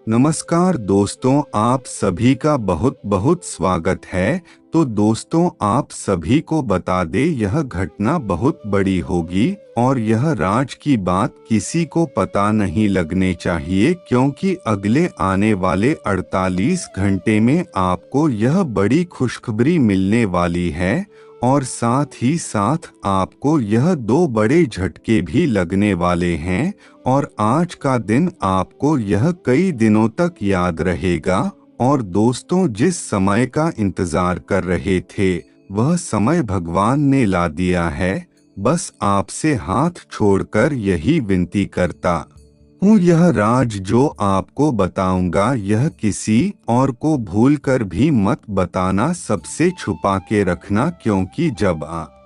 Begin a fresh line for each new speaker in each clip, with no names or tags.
नमस्कार दोस्तों, आप सभी का बहुत बहुत स्वागत है। तो दोस्तों, आप सभी को बता दें, यह घटना बहुत बड़ी होगी और यह राज की बात किसी को पता नहीं लगने चाहिए, क्योंकि अगले आने वाले 48 घंटे में आपको यह बड़ी खुशखबरी मिलने वाली है और साथ ही साथ आपको यह दो बड़े झटके भी लगने वाले हैं। और आज का दिन आपको यह कई दिनों तक याद रहेगा। और दोस्तों, जिस समय का इंतजार कर रहे थे वह समय भगवान ने ला दिया है। बस आपसे हाथ छोड़कर यही विनती करता हूँ, यह राज जो आपको बताऊंगा यह किसी और को भूलकर भी मत बताना, सबसे छुपा के रखना, क्योंकि जब आप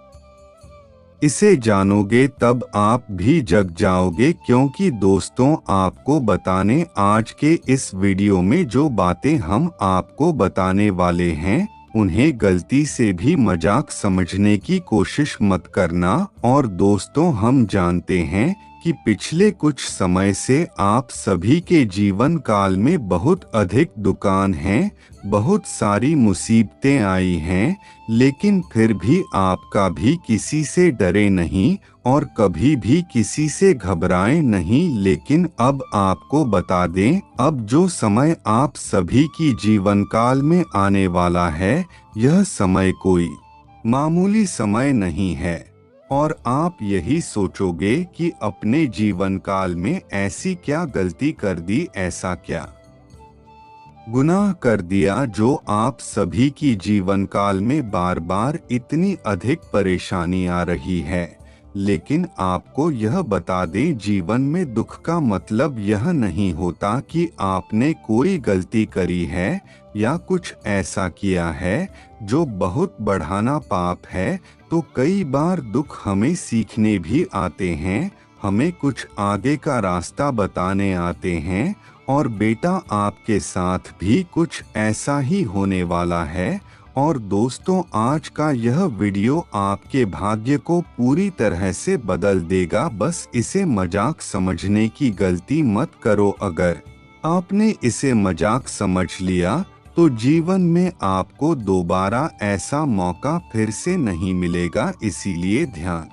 इसे जानोगे तब आप भी जग जाओगे। क्योंकि दोस्तों, आपको बताने आज के इस वीडियो में जो बातें हम आपको बताने वाले हैं उन्हें गलती से भी मजाक समझने की कोशिश मत करना। और दोस्तों, हम जानते हैं कि पिछले कुछ समय से आप सभी के जीवन काल में बहुत अधिक दुकान हैं, बहुत सारी मुसीबतें आई हैं, लेकिन फिर भी आप कभी किसी से डरे नहीं और कभी भी किसी से घबराए नहीं। लेकिन अब आपको बता दें, अब जो समय आप सभी की जीवन काल में आने वाला है यह समय कोई मामूली समय नहीं है। और आप यही सोचोगे कि अपने जीवन काल में ऐसी क्या गलती कर दी, ऐसा क्या गुनाह कर दिया जो आप सभी की जीवन काल में बार बार इतनी अधिक परेशानी आ रही है। लेकिन आपको यह बता दें, जीवन में दुख का मतलब यह नहीं होता कि आपने कोई गलती करी है या कुछ ऐसा किया है जो बहुत बढ़ाना पाप है। तो कई बार दुख हमें सीखने भी आते हैं, हमें कुछ आगे का रास्ता बताने आते हैं। और बेटा, आपके साथ भी कुछ ऐसा ही होने वाला है। और दोस्तों, आज का यह वीडियो आपके भाग्य को पूरी तरह से बदल देगा। बस इसे मजाक समझने की गलती मत करो। अगर आपने इसे मजाक समझ लिया तो जीवन में आपको दोबारा ऐसा मौका फिर से नहीं मिलेगा। इसीलिए ध्यान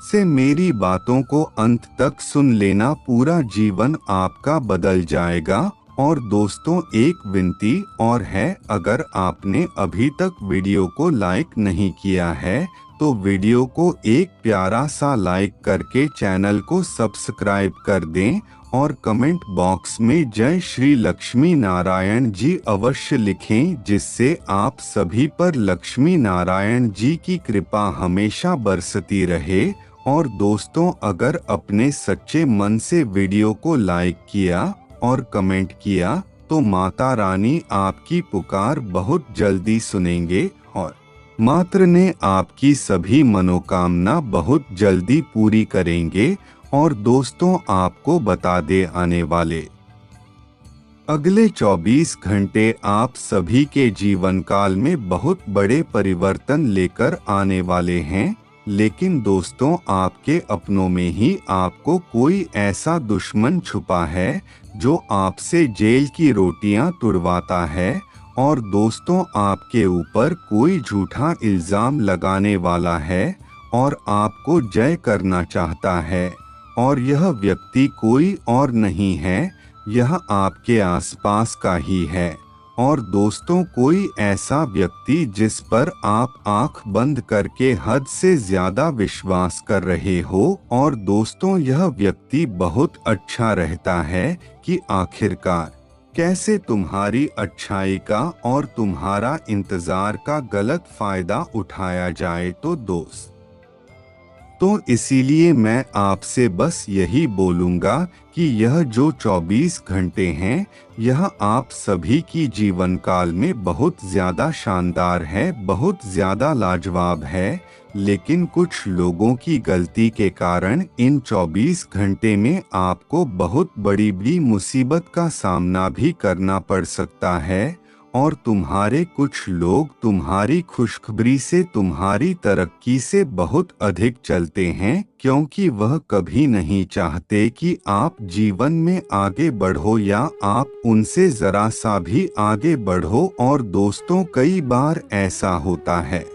से मेरी बातों को अंत तक सुन लेना, पूरा जीवन आपका बदल जाएगा। और दोस्तों, एक विनती और है, अगर आपने अभी तक वीडियो को लाइक नहीं किया है तो वीडियो को एक प्यारा सा लाइक करके चैनल को सब्सक्राइब कर दें और कमेंट बॉक्स में जय श्री लक्ष्मी नारायण जी अवश्य लिखें, जिससे आप सभी पर लक्ष्मी नारायण जी की कृपा हमेशा बरसती रहे। और दोस्तों, अगर अपने सच्चे मन से वीडियो को लाइक किया और कमेंट किया तो माता रानी आपकी पुकार बहुत जल्दी सुनेंगे और मात्र ने आपकी सभी मनोकामना बहुत जल्दी पूरी करेंगे। और दोस्तों, आपको बता दे, आने वाले अगले 24 घंटे आप सभी के जीवन काल में बहुत बड़े परिवर्तन लेकर आने वाले हैं। लेकिन दोस्तों, आपके अपनों में ही आपको कोई ऐसा दुश्मन छुपा है जो आपसे जेल की रोटियां तुड़वाता है। और दोस्तों, आपके ऊपर कोई झूठा इल्जाम लगाने वाला है और आपको जय करना चाहता है। और यह व्यक्ति कोई और नहीं है, यह आपके आसपास का ही है। और दोस्तों, कोई ऐसा व्यक्ति जिस पर आप आंख बंद करके हद से ज्यादा विश्वास कर रहे हो। और दोस्तों, यह व्यक्ति बहुत अच्छा रहता है कि आखिरकार कैसे तुम्हारी अच्छाई का और तुम्हारा इंतजार का गलत फायदा उठाया जाए। तो इसीलिए मैं आपसे बस यही बोलूँगा कि यह जो 24 घंटे हैं यह आप सभी की जीवन काल में बहुत ज़्यादा शानदार है, बहुत ज़्यादा लाजवाब है। लेकिन कुछ लोगों की गलती के कारण इन 24 घंटे में आपको बहुत बड़ी मुसीबत का सामना भी करना पड़ सकता है। और तुम्हारे कुछ लोग तुम्हारी खुशखबरी से, तुम्हारी तरक्की से बहुत अधिक चलते हैं, क्योंकि वह कभी नहीं चाहते कि आप जीवन में आगे बढ़ो या आप उनसे जरा सा भी आगे बढ़ो। और दोस्तों, कई बार ऐसा होता है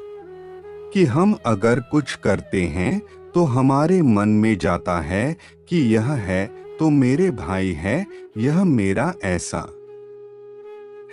कि हम अगर कुछ करते हैं तो हमारे मन में जाता है कि यह है तो मेरे भाई है, यह मेरा ऐसा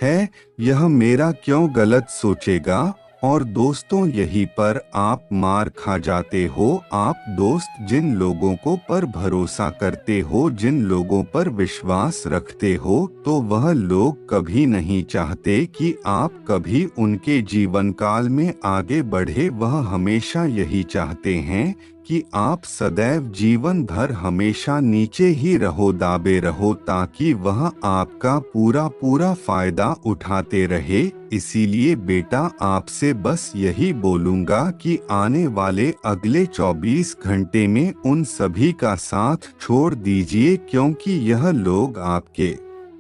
है, यह मेरा क्यों गलत सोचेगा। और दोस्तों, यहीं पर आप मार खा जाते हो। आप दोस्त जिन लोगों को पर भरोसा करते हो, जिन लोगों पर विश्वास रखते हो, तो वह लोग कभी नहीं चाहते कि आप कभी उनके जीवन काल में आगे बढ़े। वह हमेशा यही चाहते हैं कि आप सदैव जीवन भर हमेशा नीचे ही रहो, दाबे रहो, ताकि वह आपका पूरा पूरा फायदा उठाते रहे। इसीलिए बेटा, आपसे बस यही बोलूंगा कि आने वाले अगले 24 घंटे में उन सभी का साथ छोड़ दीजिए, क्योंकि यह लोग आपके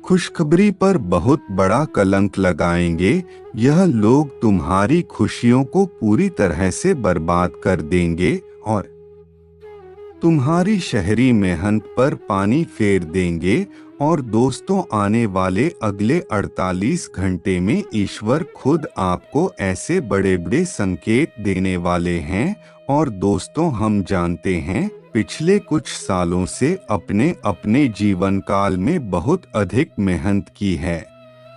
खुशखबरी पर बहुत बड़ा कलंक लगाएंगे। यह लोग तुम्हारी खुशियों को पूरी तरह से बर्बाद कर देंगे और तुम्हारी शहरी मेहनत पर पानी फेर देंगे। और दोस्तों, आने वाले अगले 48 घंटे में ईश्वर खुद आपको ऐसे बड़े बड़े संकेत देने वाले हैं। और दोस्तों, हम जानते हैं पिछले कुछ सालों से अपने अपने जीवन काल में बहुत अधिक मेहनत की है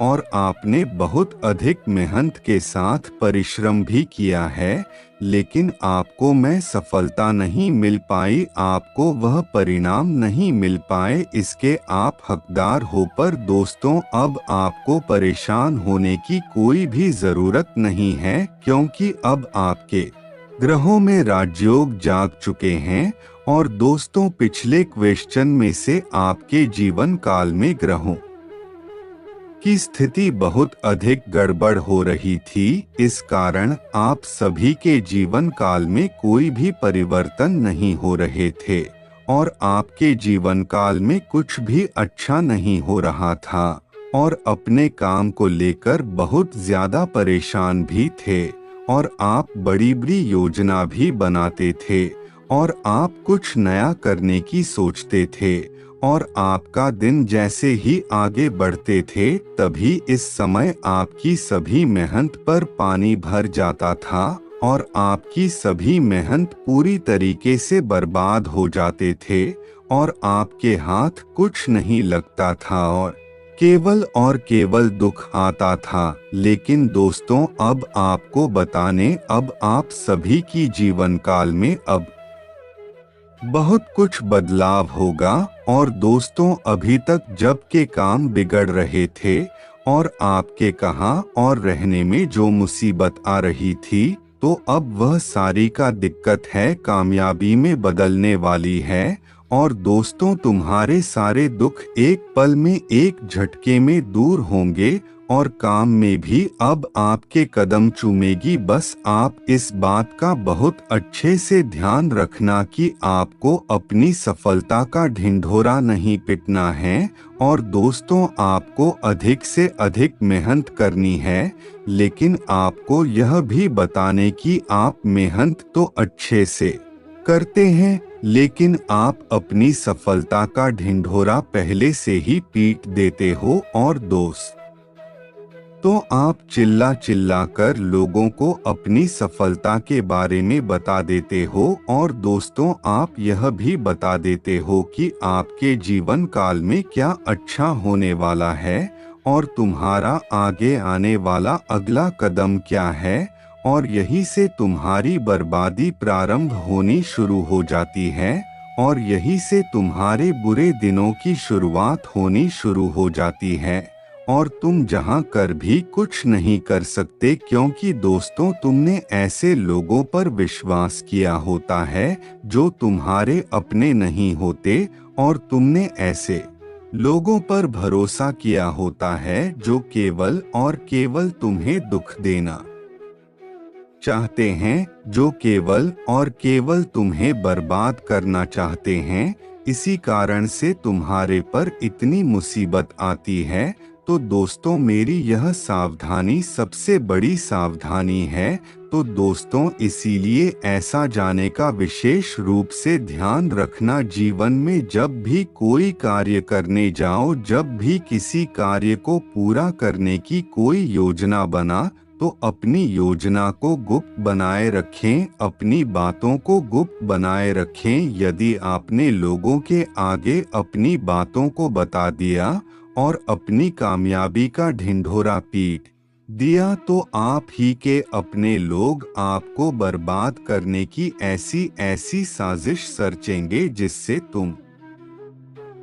और आपने बहुत अधिक मेहनत के साथ परिश्रम भी किया है, लेकिन आपको मैं सफलता नहीं मिल पाई, आपको वह परिणाम नहीं मिल पाए, इसके आप हकदार हो। पर दोस्तों, अब आपको परेशान होने की कोई भी जरूरत नहीं है, क्योंकि अब आपके ग्रहों में राजयोग जाग चुके हैं। और दोस्तों, पिछले क्वेश्चन में से आपके जीवन काल में ग्रहों की स्थिति बहुत अधिक गड़बड़ हो रही थी। इस कारण आप सभी के जीवन काल में कोई भी परिवर्तन नहीं हो रहे थे और आपके जीवन काल में कुछ भी अच्छा नहीं हो रहा था और अपने काम को लेकर बहुत ज्यादा परेशान भी थे और आप बड़ी बड़ी योजना भी बनाते थे और आप कुछ नया करने की सोचते थे और आपका दिन जैसे ही आगे बढ़ते थे, तभी इस समय आपकी सभी मेहनत पर पानी भर जाता था और आपकी सभी मेहनत पूरी तरीके से बर्बाद हो जाते थे और आपके हाथ कुछ नहीं लगता था और केवल दुख आता था। लेकिन दोस्तों, अब आपको बताने, अब आप सभी की जीवन काल में अब बहुत कुछ बदलाव होगा। और दोस्तों, अभी तक जब के काम बिगड़ रहे थे और आपके कहाँ और रहने में जो मुसीबत आ रही थी, तो अब वह सारी का दिक्कत है कामयाबी में बदलने वाली है। और दोस्तों, तुम्हारे सारे दुख एक पल में, एक झटके में दूर होंगे और काम में भी अब आपके कदम चूमेगी। बस आप इस बात का बहुत अच्छे से ध्यान रखना कि आपको अपनी सफलता का ढिंढोरा नहीं पिटना है। और दोस्तों, आपको अधिक से अधिक मेहनत करनी है, लेकिन आपको यह भी बताने कि आप मेहनत तो अच्छे से करते हैं, लेकिन आप अपनी सफलता का ढिंढोरा पहले से ही पीट देते हो। और दोस्त, तो आप चिल्ला चिल्ला कर लोगों को अपनी सफलता के बारे में बता देते हो और दोस्तों, आप यह भी बता देते हो कि आपके जीवन काल में क्या अच्छा होने वाला है और तुम्हारा आगे आने वाला अगला कदम क्या है। और यहीं से तुम्हारी बर्बादी प्रारंभ होनी शुरू हो जाती है और यहीं से तुम्हारे बुरे दिनों की शुरुआत होनी शुरू हो जाती है और तुम जहां कर भी कुछ नहीं कर सकते, क्योंकि दोस्तों, तुमने ऐसे लोगों पर विश्वास किया होता है जो तुम्हारे अपने नहीं होते और तुमने ऐसे लोगों पर भरोसा किया होता है जो केवल और केवल तुम्हें दुख देना चाहते हैं, जो केवल और केवल तुम्हें बर्बाद करना चाहते हैं। इसी कारण से तुम्हारे पर इतनी मुसीबत आती है। तो दोस्तों मेरी यह सावधानी सबसे बड़ी सावधानी है। तो दोस्तों इसीलिए ऐसा जाने का विशेष रूप से ध्यान रखना, जीवन में जब भी कोई कार्य करने जाओ, जब भी किसी कार्य को पूरा करने की कोई योजना बना, तो अपनी योजना को गुप्त बनाए रखें, अपनी बातों को गुप्त बनाए रखें। यदि आपने लोगों के आगे अपनी बातों को बता दिया और अपनी कामयाबी का ढिंढोरा पीट दिया, तो आप ही के अपने लोग आपको बर्बाद करने की ऐसी ऐसी साजिश रचेंगे जिससे तुम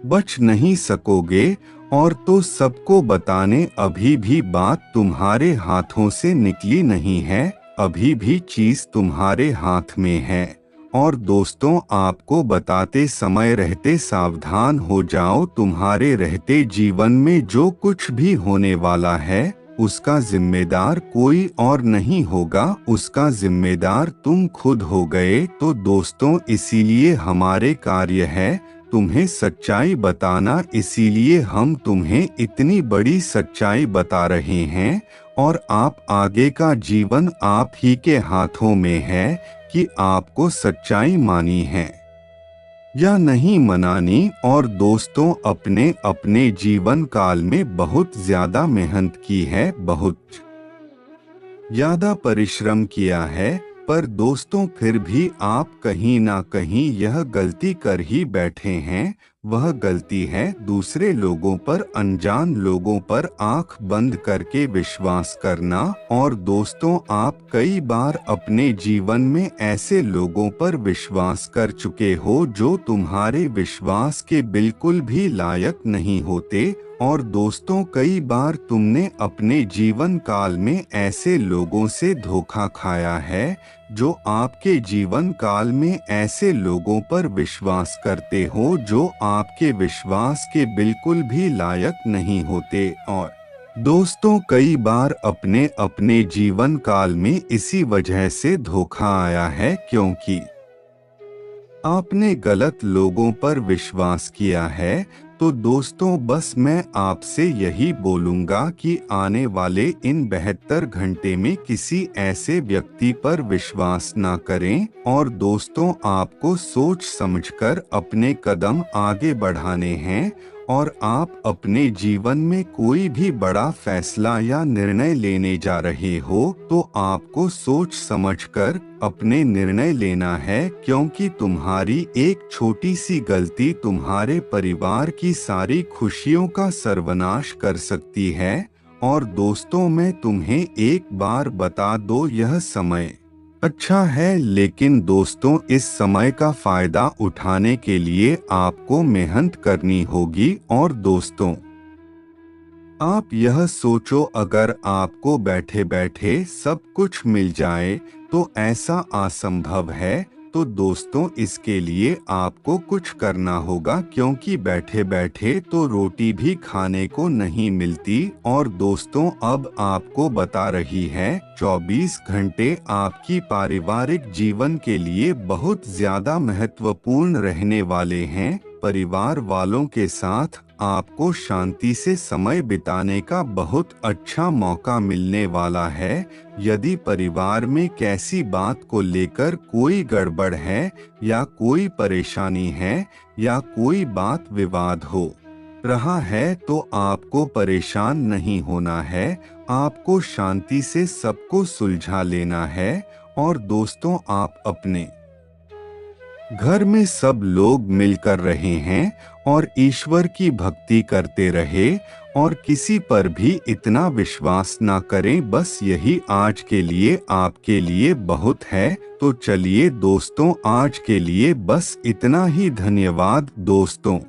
बच नहीं सकोगे। और तो सबको बताने अभी भी बात तुम्हारे हाथों से निकली नहीं है, अभी भी चीज तुम्हारे हाथ में है। और दोस्तों आपको बताते समय रहते सावधान हो जाओ, तुम्हारे रहते जीवन में जो कुछ भी होने वाला है उसका जिम्मेदार कोई और नहीं होगा, उसका जिम्मेदार तुम खुद हो गए। तो दोस्तों इसीलिए हमारे कार्य है तुम्हें सच्चाई बताना, इसीलिए हम तुम्हें इतनी बड़ी सच्चाई बता रहे हैं। और आप आगे का जीवन आप ही के हाथों में है कि आपको सच्चाई मानी है या नहीं मनानी। और दोस्तों अपने अपने जीवन काल में बहुत ज्यादा मेहनत की है, बहुत ज्यादा परिश्रम किया है, पर दोस्तों फिर भी आप कहीं ना कहीं यह गलती कर ही बैठे हैं। वह गलती है दूसरे लोगों पर, अनजान लोगों पर आंख बंद करके विश्वास करना। और दोस्तों आप कई बार अपने जीवन में ऐसे लोगों पर विश्वास कर चुके हो जो तुम्हारे विश्वास के बिल्कुल भी लायक नहीं होते। और दोस्तों कई बार तुमने अपने जीवन काल में ऐसे लोगों से धोखा खाया है जो आपके जीवन काल में ऐसे लोगों पर विश्वास करते हो जो आपके विश्वास के बिल्कुल भी लायक नहीं होते। और दोस्तों कई बार अपने अपने जीवन काल में इसी वजह से धोखा आया है, क्योंकि आपने गलत लोगों पर विश्वास किया है। तो दोस्तों बस मैं आपसे यही बोलूंगा कि आने वाले इन 72 घंटे में किसी ऐसे व्यक्ति पर विश्वास ना करें। और दोस्तों आपको सोच समझकर अपने कदम आगे बढ़ाने हैं। और आप अपने जीवन में कोई भी बड़ा फैसला या निर्णय लेने जा रहे हो तो आपको सोच समझकर अपने निर्णय लेना है, क्योंकि तुम्हारी एक छोटी सी गलती तुम्हारे परिवार की सारी खुशियों का सर्वनाश कर सकती है। और दोस्तों मैं तुम्हें एक बार बता दो, यह समय अच्छा है, लेकिन दोस्तों इस समय का फायदा उठाने के लिए आपको मेहनत करनी होगी। और दोस्तों आप यह सोचो, अगर आपको बैठे बैठे सब कुछ मिल जाए तो ऐसा असंभव है। तो दोस्तों इसके लिए आपको कुछ करना होगा, क्योंकि बैठे बैठे तो रोटी भी खाने को नहीं मिलती। और दोस्तों अब आपको बता रही है 24 घंटे आपकी पारिवारिक जीवन के लिए बहुत ज्यादा महत्वपूर्ण रहने वाले हैं। परिवार वालों के साथ आपको शांति से समय बिताने का बहुत अच्छा मौका मिलने वाला है। यदि परिवार में कैसी बात को लेकर कोई गड़बड़ है या कोई परेशानी है या कोई बात विवाद हो रहा है तो आपको परेशान नहीं होना है, आपको शांति से सबको सुलझा लेना है। और दोस्तों आप अपने घर में सब लोग मिलकर रहे हैं और ईश्वर की भक्ति करते रहे और किसी पर भी इतना विश्वास ना करें। बस यही आज के लिए आपके लिए बहुत है। तो चलिए दोस्तों आज के लिए बस इतना ही। धन्यवाद दोस्तों।